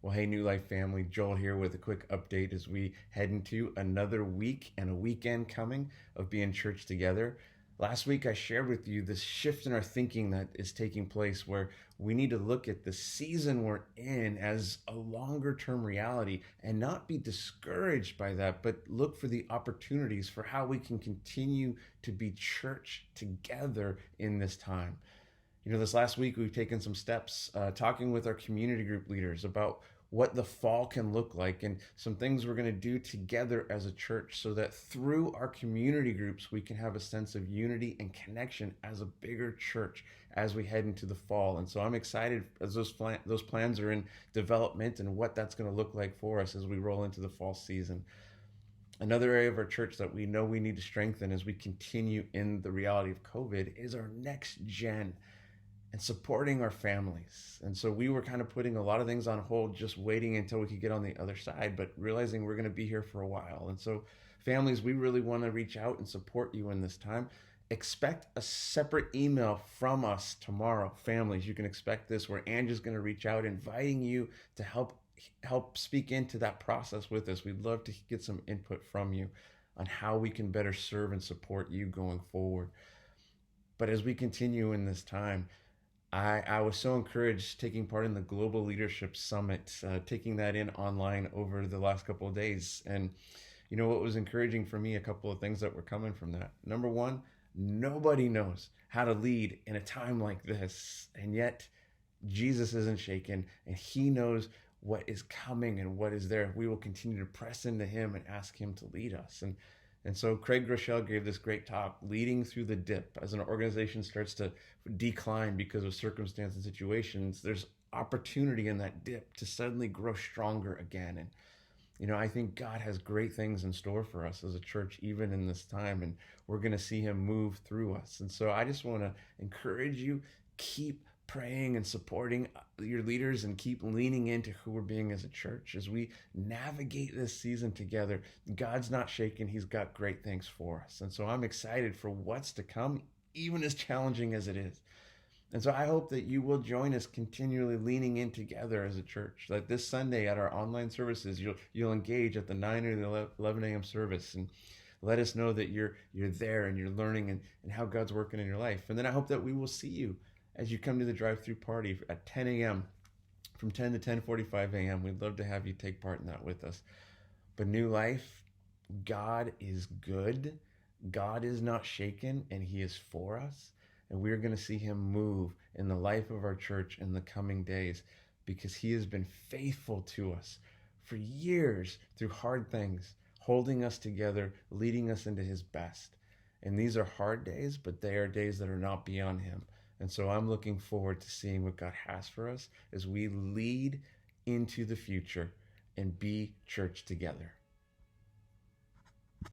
Well, hey, New Life family, Joel here with a quick update as we head into another week and a weekend coming of being church together. Last week, I shared with you this shift in our thinking that is taking place where we need to look at the season we're in as a longer term reality and not be discouraged by that, but look for the opportunities for how we can continue to be church together in this time. This last week we've taken some steps talking with our community group leaders about what the fall can look like and some things we're going to do together as a church so that through our community groups we can have a sense of unity and connection as a bigger church as we head into the fall. And so I'm excited as those plans are in development and what that's going to look like for us as we roll into the fall season. Another area of our church that we know we need to strengthen as we continue in the reality of COVID is our next gen and supporting our families. And so we were kind of putting a lot of things on hold, just waiting until we could get on the other side, but realizing we're going to be here for a while. And so, families, we really want to reach out and support you in this time. Expect a separate email from us tomorrow. Families, you can expect this where Angie's going to reach out, inviting you to help speak into that process with us. We'd love to get some input from you on how we can better serve and support you going forward. But as we continue in this time, I was so encouraged taking part in the Global Leadership Summit, taking that in online over the last couple of days. And what was encouraging for me, a couple of things that were coming from that. Number one, nobody knows how to lead in a time like this. And yet Jesus isn't shaken and he knows what is coming and what is there. We will continue to press into him and ask him to lead us. And so Craig Groeschel gave this great talk, Leading Through the Dip. As an organization starts to decline because of circumstances and situations, there's opportunity in that dip to suddenly grow stronger again. And I think God has great things in store for us as a church, even in this time, and we're going to see him move through us. And so I just want to encourage you, keep praying and supporting your leaders and keep leaning into who we're being as a church as we navigate this season together. God's not shaken. He's got great things for us. And so I'm excited for what's to come, even as challenging as it is. And so I hope that you will join us continually leaning in together as a church. Like this Sunday at our online services, you'll engage at the 9 or the 11 a.m. service and let us know that you're there and you're learning and how God's working in your life. And then I hope that we will see you as you come to the drive-through party at 10 a.m. from 10 to 10:45 a.m. We'd love to have you take part in that with us. But New Life, God is good. God is not shaken, and he is for us. And we're going to see him move in the life of our church in the coming days because he has been faithful to us for years through hard things, holding us together, leading us into his best. And these are hard days, but they are days that are not beyond him. And so I'm looking forward to seeing what God has for us as we lead into the future and be church together.